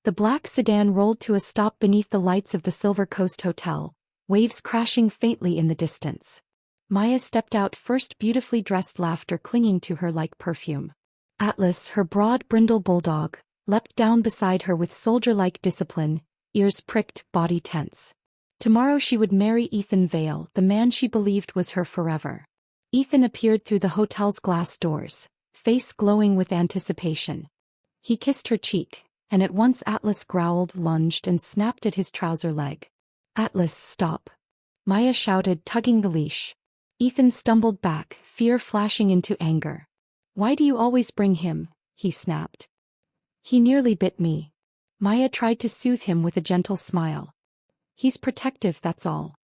The black sedan rolled to a stop beneath the lights of the Silver Coast Hotel, waves crashing faintly in the distance. Maya stepped out first, beautifully dressed, laughter clinging to her like perfume. Atlas, her broad brindle bulldog, leapt down beside her with soldier-like discipline, ears pricked, body tense. Tomorrow she would marry Ethan Vale, the man she believed was her forever. Ethan appeared through the hotel's glass doors, face glowing with anticipation. He kissed her cheek, and at once Atlas growled, lunged, and snapped at his trouser leg. "Atlas, stop!" Maya shouted, tugging the leash. Ethan stumbled back, fear flashing into anger. "Why do you always bring him?" he snapped. "He nearly bit me." Maya tried to soothe him with a gentle smile. "He's protective, that's all.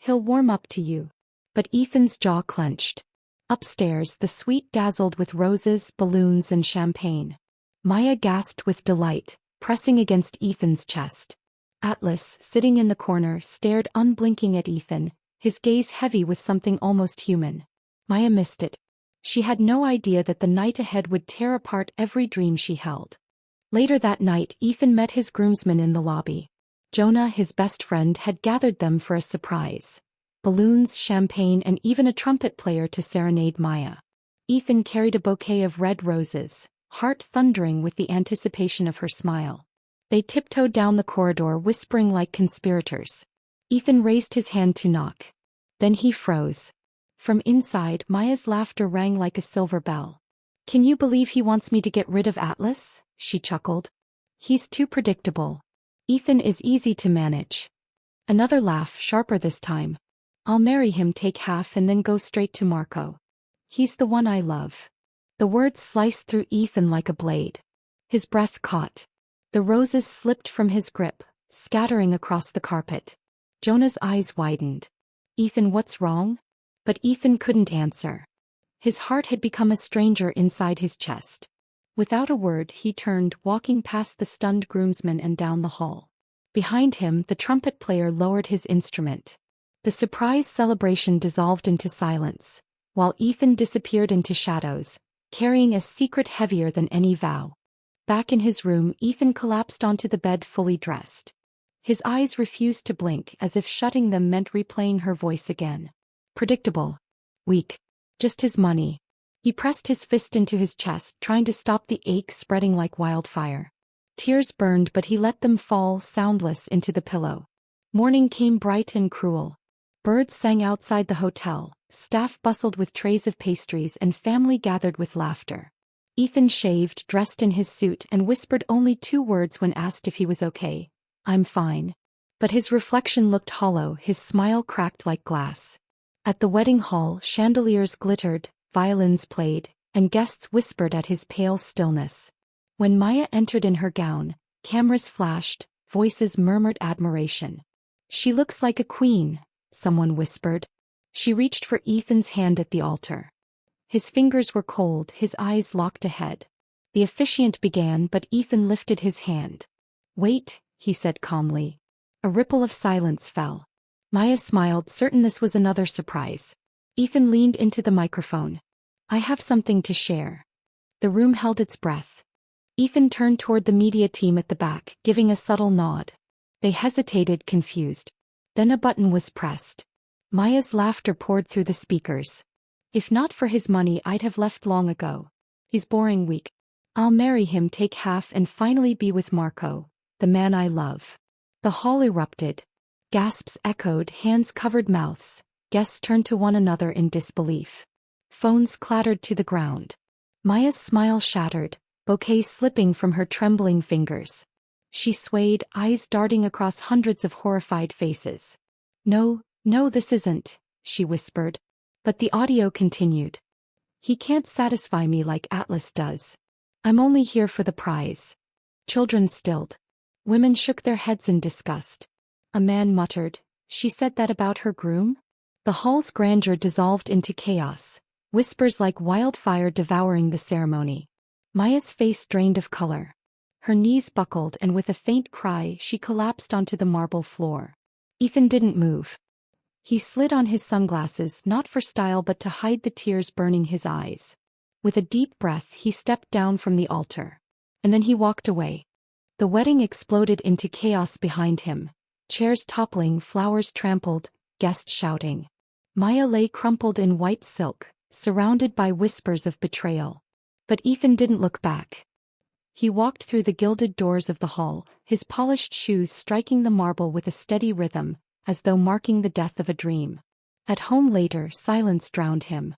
He'll warm up to you." But Ethan's jaw clenched. Upstairs, the suite dazzled with roses, balloons, and champagne. Maya gasped with delight, pressing against Ethan's chest. Atlas, sitting in the corner, stared unblinking at Ethan, his gaze heavy with something almost human. Maya missed it. She had no idea that the night ahead would tear apart every dream she held. Later that night, Ethan met his groomsmen in the lobby. Jonah, his best friend, had gathered them for a surprise. Balloons, champagne, and even a trumpet player to serenade Maya. Ethan carried a bouquet of red roses, heart thundering with the anticipation of her smile. They tiptoed down the corridor, whispering like conspirators. Ethan raised his hand to knock. Then he froze. From inside, Maya's laughter rang like a silver bell. "Can you believe he wants me to get rid of Atlas?" she chuckled. "He's too predictable. Ethan is easy to manage." Another laugh, sharper this time. "I'll marry him, take half, and then go straight to Marco. He's the one I love." The words sliced through Ethan like a blade. His breath caught. The roses slipped from his grip, scattering across the carpet. Jonah's eyes widened. "Ethan, what's wrong?" But Ethan couldn't answer. His heart had become a stranger inside his chest. Without a word, he turned, walking past the stunned groomsmen and down the hall. Behind him, the trumpet player lowered his instrument. The surprise celebration dissolved into silence, while Ethan disappeared into shadows, carrying a secret heavier than any vow. Back in his room, Ethan collapsed onto the bed, fully dressed. His eyes refused to blink, as if shutting them meant replaying her voice again. Predictable. Weak. Just his money. He pressed his fist into his chest, trying to stop the ache spreading like wildfire. Tears burned, but he let them fall, soundless, into the pillow. Morning came bright and cruel. Birds sang outside the hotel, staff bustled with trays of pastries, and family gathered with laughter. Ethan shaved, dressed in his suit, and whispered only 2 words when asked if he was okay: "I'm fine." But his reflection looked hollow, his smile cracked like glass. At the wedding hall, chandeliers glittered, violins played, and guests whispered at his pale stillness. When Maya entered in her gown, cameras flashed, voices murmured admiration. "She looks like a queen," someone whispered. She reached for Ethan's hand at the altar. His fingers were cold, his eyes locked ahead. The officiant began, but Ethan lifted his hand. "Wait," he said calmly. A ripple of silence fell. Maya smiled, certain this was another surprise. Ethan leaned into the microphone. "I have something to share." The room held its breath. Ethan turned toward the media team at the back, giving a subtle nod. They hesitated, confused. Then a button was pressed. Maya's laughter poured through the speakers. "If not for his money, I'd have left long ago. He's boring, weak. I'll marry him, take half, and finally be with Marco, the man I love." The hall erupted. Gasps echoed, hands covered mouths. Guests turned to one another in disbelief. Phones clattered to the ground. Maya's smile shattered, bouquet slipping from her trembling fingers. She swayed, eyes darting across hundreds of horrified faces. "No, no, this isn't," she whispered. But the audio continued. "He can't satisfy me like Atlas does. I'm only here for the prize." Children stilled. Women shook their heads in disgust. A man muttered, "She said that about her groom?" The hall's grandeur dissolved into chaos, whispers like wildfire devouring the ceremony. Maya's face drained of color. Her knees buckled, and with a faint cry, she collapsed onto the marble floor. Ethan didn't move. He slid on his sunglasses, not for style but to hide the tears burning his eyes. With a deep breath, he stepped down from the altar. And then he walked away. The wedding exploded into chaos behind him. Chairs toppling, flowers trampled, guests shouting. Maya lay crumpled in white silk, surrounded by whispers of betrayal. But Ethan didn't look back. He walked through the gilded doors of the hall, his polished shoes striking the marble with a steady rhythm, as though marking the death of a dream. At home later, silence drowned him.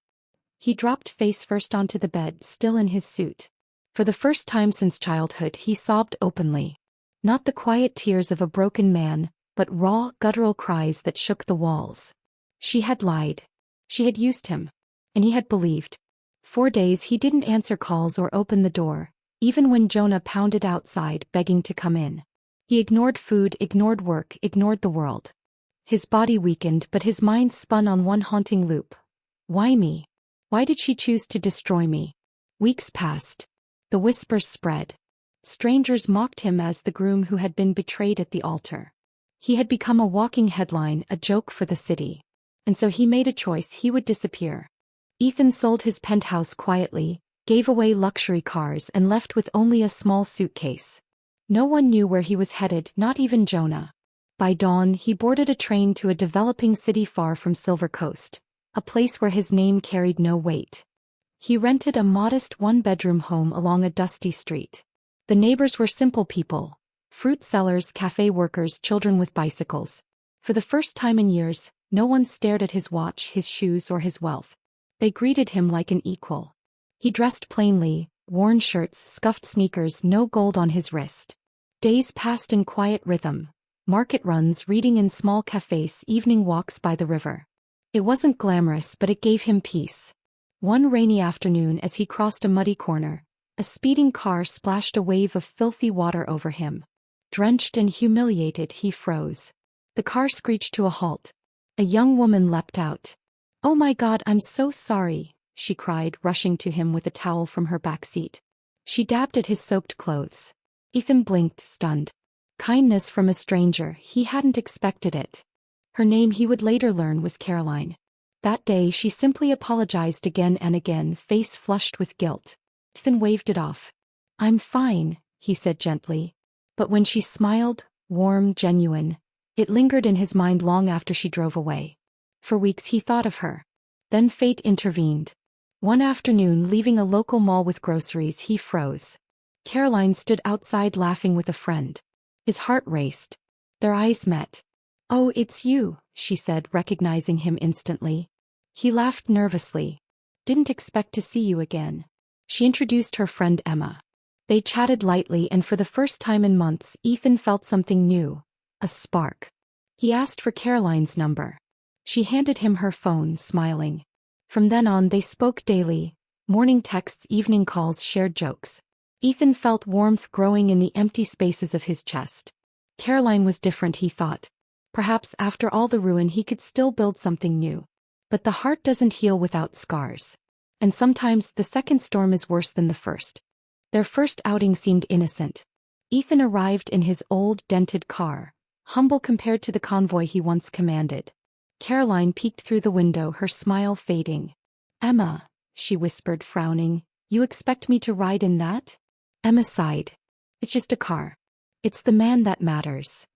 He dropped face first onto the bed, still in his suit. For the first time since childhood, he sobbed openly. Not the quiet tears of a broken man, but raw, guttural cries that shook the walls. She had lied. She had used him. And he had believed. 4 days he didn't answer calls or open the door, even when Jonah pounded outside begging to come in. He ignored food, ignored work, ignored the world. His body weakened, but his mind spun on one haunting loop. Why me? Why did she choose to destroy me? Weeks passed. The whispers spread. Strangers mocked him as the groom who had been betrayed at the altar. He had become a walking headline, a joke for the city. And so he made a choice: he would disappear. Ethan sold his penthouse quietly, gave away luxury cars, and left with only a small suitcase. No one knew where he was headed, not even Jonah. By dawn, he boarded a train to a developing city far from Silver Coast, a place where his name carried no weight. He rented a modest one-bedroom home along a dusty street. The neighbors were simple people: fruit sellers, cafe workers, children with bicycles. For the first time in years, no one stared at his watch, his shoes, or his wealth. They greeted him like an equal. He dressed plainly, worn shirts, scuffed sneakers, no gold on his wrist. Days passed in quiet rhythm: market runs, reading in small cafes, evening walks by the river. It wasn't glamorous, but it gave him peace. One rainy afternoon, as he crossed a muddy corner, a speeding car splashed a wave of filthy water over him. Drenched and humiliated, he froze. The car screeched to a halt. A young woman leapt out. "Oh my God, I'm so sorry," she cried, rushing to him with a towel from her back seat. She dabbed at his soaked clothes. Ethan blinked, stunned. Kindness from a stranger, he hadn't expected it. Her name, he would later learn, was Caroline. That day she simply apologized again and again, face flushed with guilt. Ethan waved it off. "I'm fine," he said gently. But when she smiled, warm, genuine, it lingered in his mind long after she drove away. For weeks he thought of her. Then fate intervened. One afternoon, leaving a local mall with groceries, he froze. Caroline stood outside laughing with a friend. His heart raced. Their eyes met. "Oh, it's you," she said, recognizing him instantly. He laughed nervously. "Didn't expect to see you again." She introduced her friend Emma. They chatted lightly, and for the first time in months, Ethan felt something new. A spark. He asked for Caroline's number. She handed him her phone, smiling. From then on, they spoke daily. Morning texts, evening calls, shared jokes. Ethan felt warmth growing in the empty spaces of his chest. Caroline was different, he thought. Perhaps after all the ruin, he could still build something new. But the heart doesn't heal without scars. And sometimes the second storm is worse than the first. Their first outing seemed innocent. Ethan arrived in his old, dented car, humble compared to the convoy he once commanded. Caroline peeked through the window, her smile fading. "Emma," she whispered, frowning, "you expect me to ride in that?" Emma sighed. "It's just a car. It's the man that matters."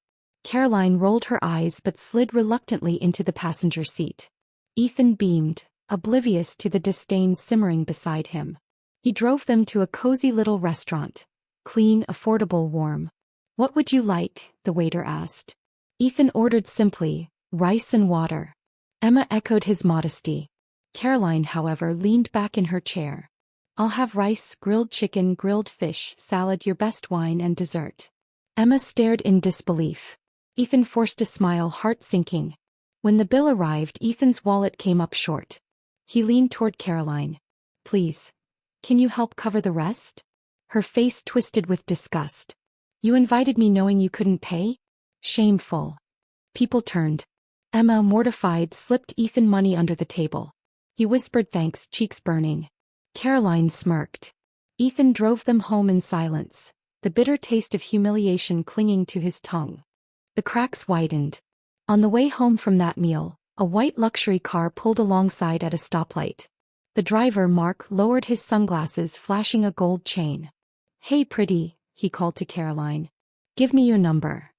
Caroline rolled her eyes but slid reluctantly into the passenger seat. Ethan beamed, oblivious to the disdain simmering beside him. He drove them to a cozy little restaurant. Clean, affordable, warm. "What would you like?" the waiter asked. Ethan ordered simply, rice and water. Emma echoed his modesty. Caroline, however, leaned back in her chair. "I'll have rice, grilled chicken, grilled fish, salad, your best wine, and dessert." Emma stared in disbelief. Ethan forced a smile, heart sinking. When the bill arrived, Ethan's wallet came up short. He leaned toward Caroline. "Please. Can you help cover the rest?" Her face twisted with disgust. "You invited me knowing you couldn't pay? Shameful." People turned. Emma, mortified, slipped Ethan money under the table. He whispered thanks, cheeks burning. Caroline smirked. Ethan drove them home in silence, the bitter taste of humiliation clinging to his tongue. The cracks widened. On the way home from that meal, a white luxury car pulled alongside at a stoplight. The driver, Mark, lowered his sunglasses, flashing a gold chain. "Hey pretty," he called to Caroline. Give me your number.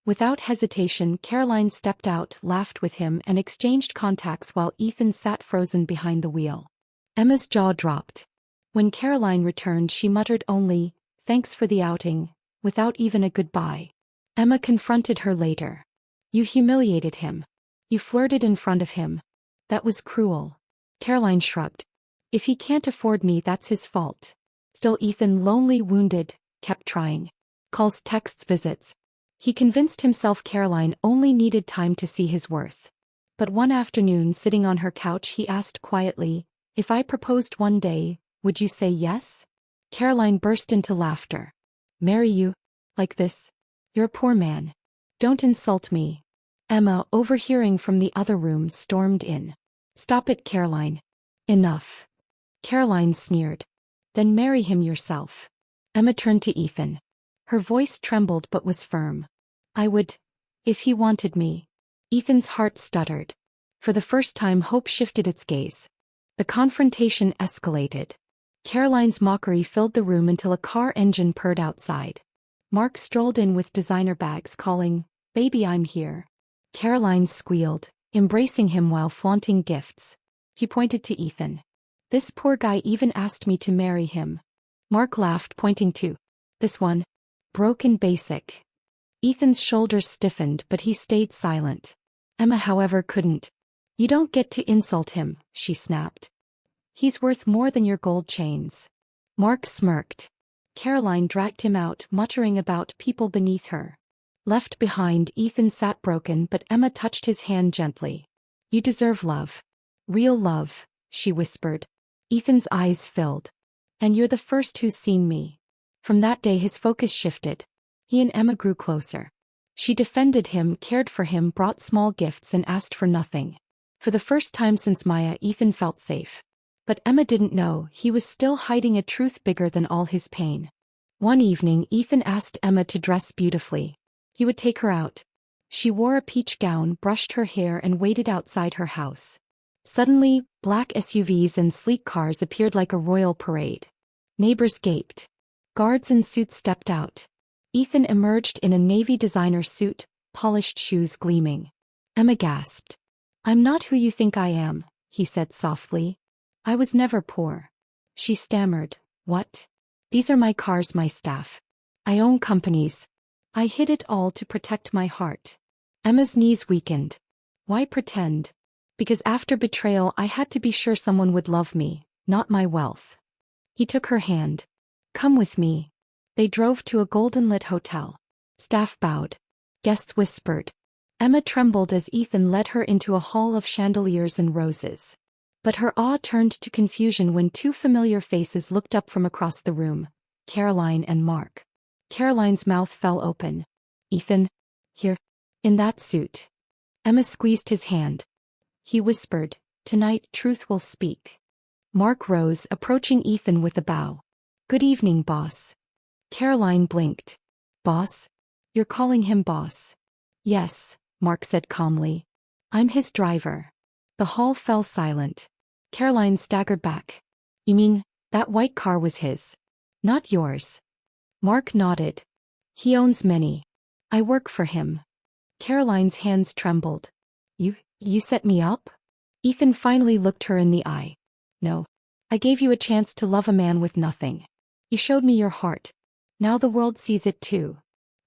Without hesitation, Caroline stepped out, laughed with him, and exchanged contacts while Ethan sat frozen behind the wheel. Emma's jaw dropped. When Caroline returned, she muttered only, "Thanks for the outing," without even a goodbye. Emma confronted her later. "You humiliated him. You flirted in front of him. That was cruel." Caroline shrugged. "If he can't afford me, that's his fault." Still, Ethan, lonely, wounded, kept trying. Calls, texts, visits. He convinced himself Caroline only needed time to see his worth. But one afternoon, sitting on her couch, he asked quietly, "If I proposed one day, would you say yes?" Caroline burst into laughter. "Marry you? Like this? You're a poor man. Don't insult me." Emma, overhearing from the other room, stormed in. "Stop it, Caroline. Enough." Caroline sneered. "Then marry him yourself." Emma turned to Ethan. Her voice trembled but was firm. "I would, if he wanted me." Ethan's heart stuttered. For the first time, hope shifted its gaze. The confrontation escalated. Caroline's mockery filled the room until a car engine purred outside. Mark strolled in with designer bags, calling, "Baby, I'm here." Caroline squealed, embracing him while flaunting gifts. He pointed to Ethan. "This poor guy even asked me to marry him." Mark laughed, pointing to this one. Broken basic. Ethan's shoulders stiffened, but he stayed silent. Emma, however, couldn't. "You don't get to insult him," she snapped. "He's worth more than your gold chains." Mark smirked. Caroline dragged him out, muttering about people beneath her. Left behind, Ethan sat broken, but Emma touched his hand gently. "You deserve love. Real love," she whispered. Ethan's eyes filled. "And you're the first who's seen me." From that day, his focus shifted. He and Emma grew closer. She defended him, cared for him, brought small gifts, and asked for nothing. For the first time since Maya, Ethan felt safe. But Emma didn't know he was still hiding a truth bigger than all his pain. One evening, Ethan asked Emma to dress beautifully. He would take her out. She wore a peach gown, brushed her hair, and waited outside her house. Suddenly, black SUVs and sleek cars appeared like a royal parade. Neighbors gaped. Guards in suits stepped out. Ethan emerged in a navy designer suit, polished shoes gleaming. Emma gasped. "I'm not who you think I am," he said softly. "I was never poor." She stammered. "What?" "These are my cars, my staff. I own companies. I hid it all to protect my heart." Emma's knees weakened. "Why pretend?" "Because after betrayal, I had to be sure someone would love me, not my wealth." He took her hand. "Come with me." They drove to a golden-lit hotel. Staff bowed. Guests whispered. Emma trembled as Ethan led her into a hall of chandeliers and roses. But her awe turned to confusion when two familiar faces looked up from across the room, Caroline and Mark. Caroline's mouth fell open. "Ethan? Here? In that suit?" Emma squeezed his hand. He whispered, "Tonight truth will speak." Mark rose, approaching Ethan with a bow. "Good evening, boss." Caroline blinked. "Boss? You're calling him boss?" "Yes," Mark said calmly. "I'm his driver." The hall fell silent. Caroline staggered back. "You mean, that white car was his? Not yours?" Mark nodded. "He owns many. I work for him." Caroline's hands trembled. You set me up?" Ethan finally looked her in the eye. "No. I gave you a chance to love a man with nothing. You showed me your heart. Now the world sees it too."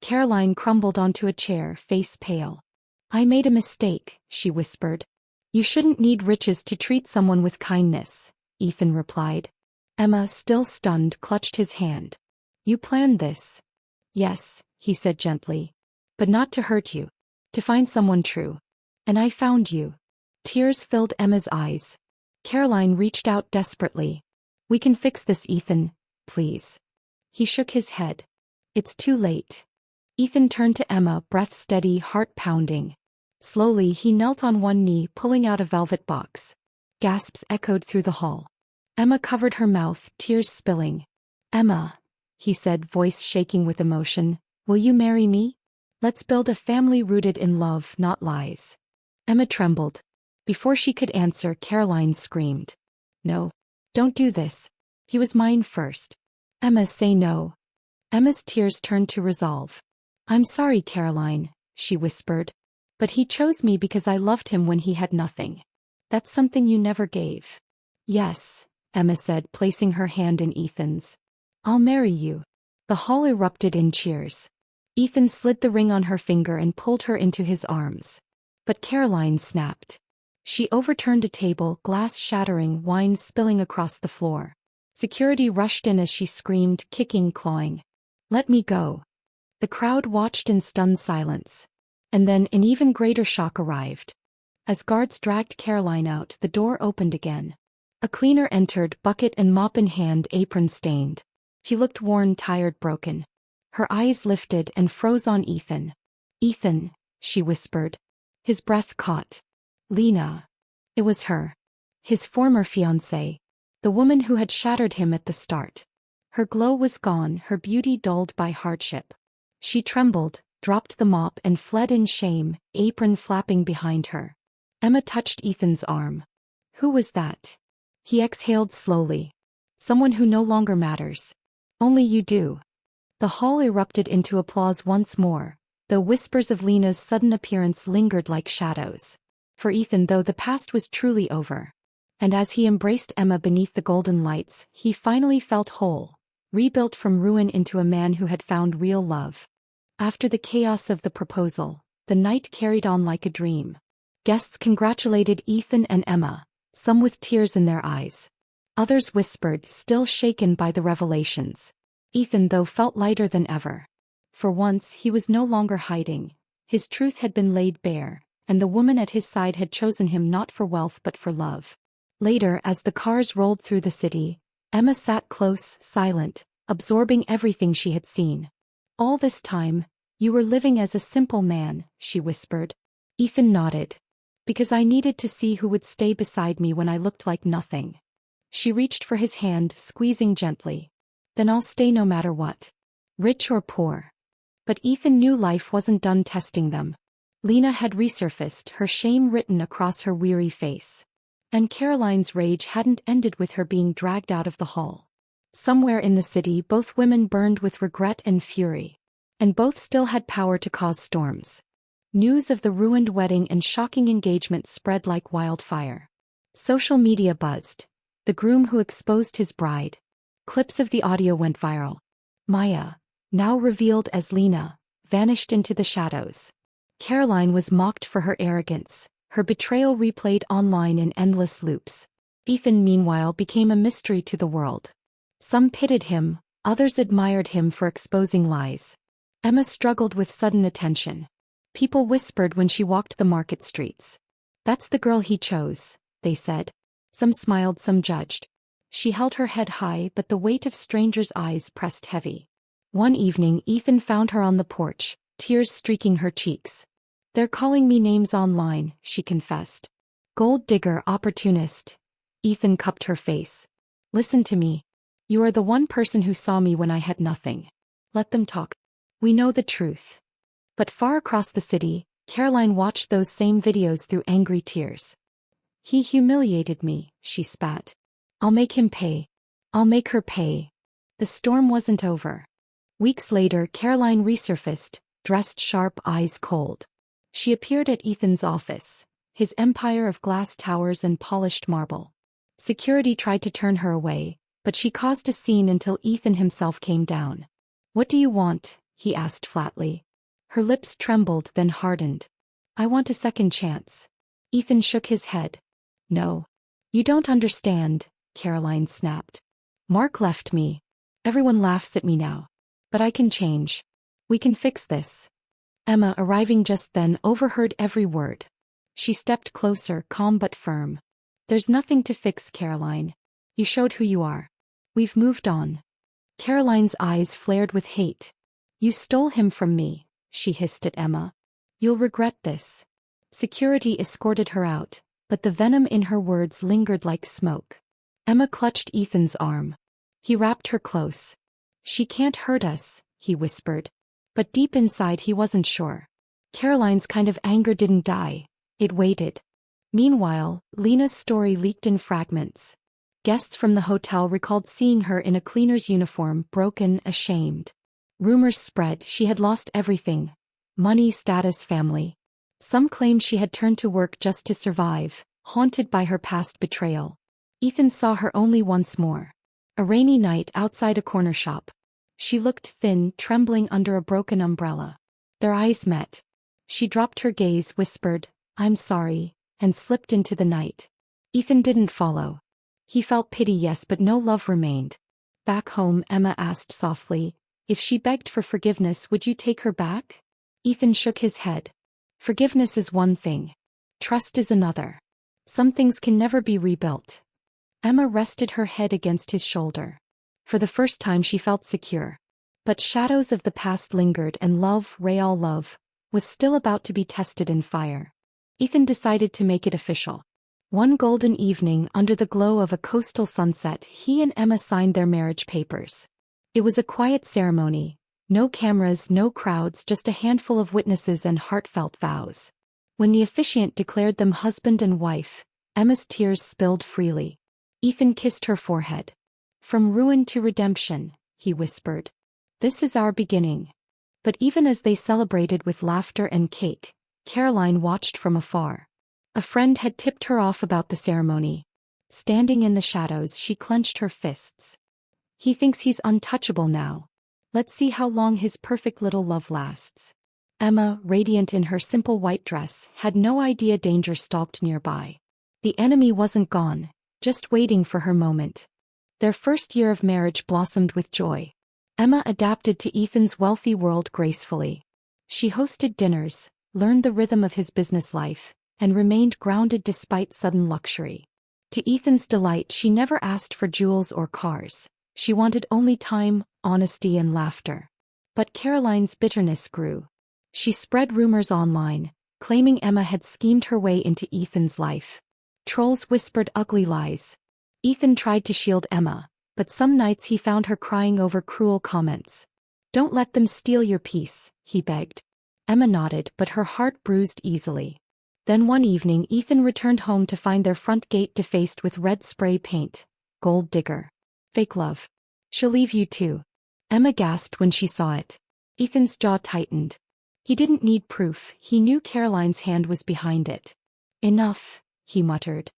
Caroline crumbled onto a chair, face pale. "I made a mistake," she whispered. "You shouldn't need riches to treat someone with kindness," Ethan replied. Emma, still stunned, clutched his hand. "You planned this?" "Yes," he said gently. "But not to hurt you. To find someone true. And I found you." Tears filled Emma's eyes. Caroline reached out desperately. "We can fix this, Ethan, please." He shook his head. "It's too late." Ethan turned to Emma, breath steady, heart pounding. Slowly, he knelt on one knee, pulling out a velvet box. Gasps echoed through the hall. Emma covered her mouth, tears spilling. "Emma," he said, voice shaking with emotion, "will you marry me? Let's build a family rooted in love, not lies." Emma trembled. Before she could answer, Caroline screamed. "No. Don't do this. He was mine first." "Emma, say no." Emma's tears turned to resolve. I'm sorry, Caroline, she whispered. But he chose me because I loved him when he had nothing. That's something you never gave. Yes, Emma said, placing her hand in Ethan's. I'll marry you. The hall erupted in cheers. Ethan slid the ring on her finger and pulled her into his arms. But Caroline snapped. She overturned a table, glass shattering, wine spilling across the floor. Security rushed in as she screamed, kicking, clawing. Let me go. The crowd watched in stunned silence. And then an even greater shock arrived. As guards dragged Caroline out, the door opened again. A cleaner entered, bucket and mop in hand, apron stained. He looked worn, tired, broken. Her eyes lifted and froze on Ethan. Ethan, she whispered. His breath caught. Lena. It was her. His former fiancée. The woman who had shattered him at the start. Her glow was gone, her beauty dulled by hardship. She trembled, dropped the mop and fled in shame, apron flapping behind her. Emma touched Ethan's arm. Who was that? He exhaled slowly. Someone who no longer matters. Only you do. The hall erupted into applause once more, though whispers of Lena's sudden appearance lingered like shadows. For Ethan, though, the past was truly over. And as he embraced Emma beneath the golden lights, he finally felt whole, rebuilt from ruin into a man who had found real love. After the chaos of the proposal, the night carried on like a dream. Guests congratulated Ethan and Emma, some with tears in their eyes. Others whispered, still shaken by the revelations. Ethan, though, felt lighter than ever. For once, he was no longer hiding. His truth had been laid bare, and the woman at his side had chosen him not for wealth but for love. Later, as the cars rolled through the city, Emma sat close, silent, absorbing everything she had seen. All this time, you were living as a simple man, she whispered. Ethan nodded. Because I needed to see who would stay beside me when I looked like nothing. She reached for his hand, squeezing gently. Then I'll stay no matter what. Rich or poor. But Ethan knew life wasn't done testing them. Lena had resurfaced, her shame written across her weary face. And Caroline's rage hadn't ended with her being dragged out of the hall. Somewhere in the city, both women burned with regret and fury. And both still had power to cause storms. News of the ruined wedding and shocking engagement spread like wildfire. Social media buzzed. The groom who exposed his bride. Clips of the audio went viral. Maya, now revealed as Lena, vanished into the shadows. Caroline was mocked for her arrogance, her betrayal replayed online in endless loops. Ethan, meanwhile, became a mystery to the world. Some pitied him, others admired him for exposing lies. Emma struggled with sudden attention. People whispered when she walked the market streets. That's the girl he chose, they said. Some smiled, some judged. She held her head high, but the weight of strangers' eyes pressed heavy. One evening, Ethan found her on the porch, tears streaking her cheeks. They're calling me names online, she confessed. Gold digger, opportunist. Ethan cupped her face. Listen to me. You are the one person who saw me when I had nothing. Let them talk. We know the truth. But far across the city, Caroline watched those same videos through angry tears. He humiliated me, she spat. I'll make him pay. I'll make her pay. The storm wasn't over. Weeks later, Caroline resurfaced, dressed sharp, eyes cold. She appeared at Ethan's office, his empire of glass towers and polished marble. Security tried to turn her away, but she caused a scene until Ethan himself came down. What do you want? He asked flatly. Her lips trembled, then hardened. I want a second chance. Ethan shook his head. No. You don't understand, Caroline snapped. Mark left me. Everyone laughs at me now. But I can change. We can fix this. Emma, arriving just then, overheard every word. She stepped closer, calm but firm. There's nothing to fix, Caroline. You showed who you are. We've moved on. Caroline's eyes flared with hate. You stole him from me, she hissed at Emma. You'll regret this. Security escorted her out, but the venom in her words lingered like smoke. Emma clutched Ethan's arm. He wrapped her close. She can't hurt us, he whispered. But deep inside he wasn't sure. Caroline's kind of anger didn't die. It waited. Meanwhile, Lena's story leaked in fragments. Guests from the hotel recalled seeing her in a cleaner's uniform, broken, ashamed. Rumors spread she had lost everything: money, status, family. Some claimed she had turned to work just to survive, haunted by her past betrayal. Ethan saw her only once more. A rainy night outside a corner shop. She looked thin, trembling under a broken umbrella. Their eyes met. She dropped her gaze, whispered, "I'm sorry," and slipped into the night. Ethan didn't follow. He felt pity, yes, but no love remained. Back home, Emma asked softly, "If she begged for forgiveness, would you take her back?" Ethan shook his head. "Forgiveness is one thing. Trust is another. Some things can never be rebuilt." Emma rested her head against his shoulder. For the first time she felt secure. But shadows of the past lingered, and love, real love, was still about to be tested in fire. Ethan decided to make it official. One golden evening, under the glow of a coastal sunset, he and Emma signed their marriage papers. It was a quiet ceremony. No cameras, no crowds, just a handful of witnesses and heartfelt vows. When the officiant declared them husband and wife, Emma's tears spilled freely. Ethan kissed her forehead. "From ruin to redemption," he whispered. "This is our beginning." But even as they celebrated with laughter and cake, Caroline watched from afar. A friend had tipped her off about the ceremony. Standing in the shadows, she clenched her fists. "He thinks he's untouchable now. Let's see how long his perfect little love lasts." Emma, radiant in her simple white dress, had no idea danger stalked nearby. The enemy wasn't gone, just waiting for her moment. Their first year of marriage blossomed with joy. Emma adapted to Ethan's wealthy world gracefully. She hosted dinners, learned the rhythm of his business life, and remained grounded despite sudden luxury. To Ethan's delight, she never asked for jewels or cars. She wanted only time, honesty, and laughter. But Caroline's bitterness grew. She spread rumors online, claiming Emma had schemed her way into Ethan's life. Trolls whispered ugly lies. Ethan tried to shield Emma, but some nights he found her crying over cruel comments. "Don't let them steal your peace," he begged. Emma nodded, but her heart bruised easily. Then one evening Ethan returned home to find their front gate defaced with red spray paint. "Gold digger. Fake love. She'll leave you too." Emma gasped when she saw it. Ethan's jaw tightened. He didn't need proof, he knew Caroline's hand was behind it. "Enough," he muttered.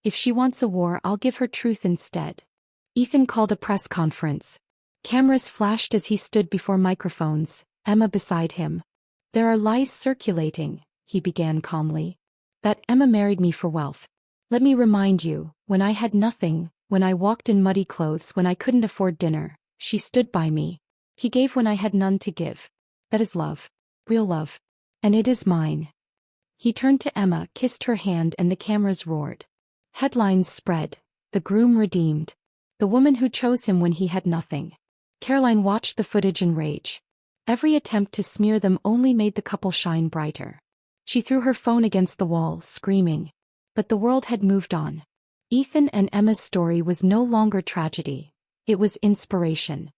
"If she wants a war, I'll give her truth instead." Ethan called a press conference. Cameras flashed as he stood before microphones, Emma beside him. "There are lies circulating," he began calmly. "That Emma married me for wealth. Let me remind you, when I had nothing, when I walked in muddy clothes, when I couldn't afford dinner, she stood by me. He gave when I had none to give. That is love. Real love. And it is mine." He turned to Emma, kissed her hand, and the cameras roared. Headlines spread. "The groom redeemed. The woman who chose him when he had nothing." Caroline watched the footage in rage. Every attempt to smear them only made the couple shine brighter. She threw her phone against the wall, screaming. But the world had moved on. Ethan and Emma's story was no longer tragedy. It was inspiration.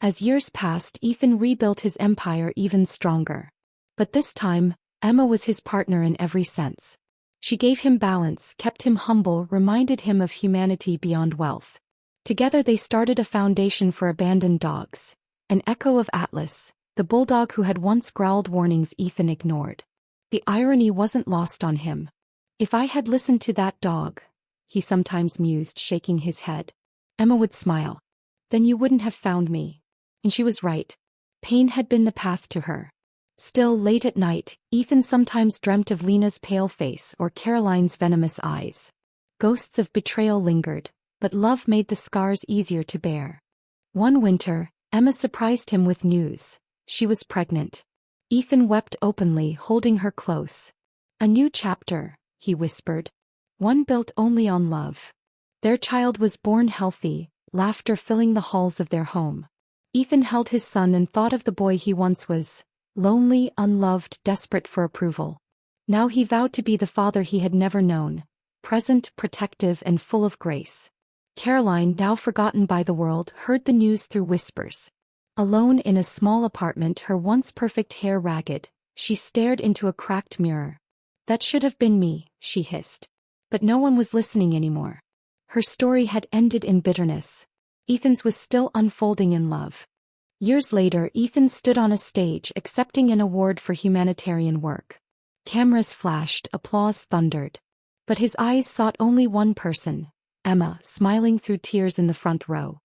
As years passed, Ethan rebuilt his empire even stronger. But this time, Emma was his partner in every sense. She gave him balance, kept him humble, reminded him of humanity beyond wealth. Together they started a foundation for abandoned dogs. An echo of Atlas, the bulldog who had once growled warnings Ethan ignored. The irony wasn't lost on him. "If I had listened to that dog," he sometimes mused, shaking his head, "Emma would smile. Then you wouldn't have found me." And she was right. Pain had been the path to her. Still, late at night, Ethan sometimes dreamt of Lena's pale face or Caroline's venomous eyes. Ghosts of betrayal lingered, but love made the scars easier to bear. One winter, Emma surprised him with news. She was pregnant. Ethan wept openly, holding her close. "A new chapter," he whispered. "One built only on love." Their child was born healthy, laughter filling the halls of their home. Ethan held his son and thought of the boy he once was. Lonely, unloved, desperate for approval. Now he vowed to be the father he had never known, present, protective, and full of grace. Caroline, now forgotten by the world, heard the news through whispers. Alone in a small apartment, her once perfect hair ragged, she stared into a cracked mirror. "That should have been me," she hissed. But no one was listening anymore. Her story had ended in bitterness. Ethan's was still unfolding in love. Years later, Ethan stood on a stage accepting an award for humanitarian work. Cameras flashed, applause thundered. But his eyes sought only one person, Emma, smiling through tears in the front row.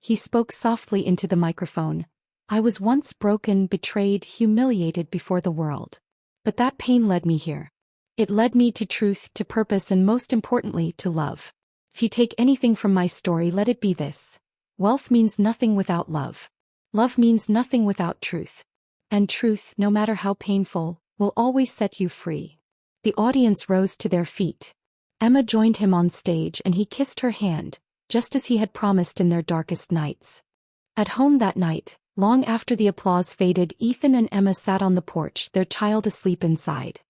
He spoke softly into the microphone. I was once broken, betrayed, humiliated before the world. But that pain led me here. It led me to truth, to purpose, and most importantly, to love. If you take anything from my story, let it be this. Wealth means nothing without love. Love means nothing without truth. And truth, no matter how painful, will always set you free. The audience rose to their feet. Emma joined him on stage and he kissed her hand, just as he had promised in their darkest nights. At home that night, long after the applause faded, Ethan and Emma sat on the porch, their child asleep inside.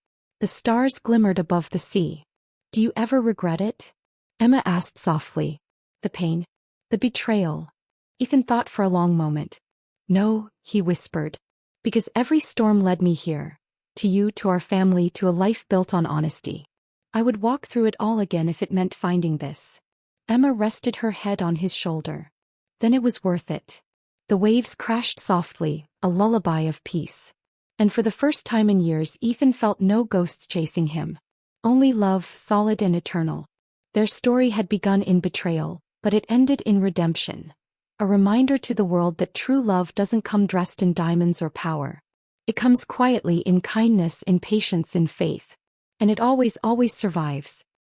The stars glimmered above the sea. Do you ever regret it? Emma asked softly. The pain? The betrayal? Ethan thought for a long moment. No, he whispered. Because every storm led me here. To you, to our family, to a life built on honesty. I would walk through it all again if it meant finding this. Emma rested her head on his shoulder. Then it was worth it. The waves crashed softly, a lullaby of peace. And for the first time in years, Ethan felt no ghosts chasing him. Only love, solid and eternal. Their story had begun in betrayal, but it ended in redemption. A reminder to the world that true love doesn't come dressed in diamonds or power. It comes quietly, in kindness, in patience, in faith. And it always survives.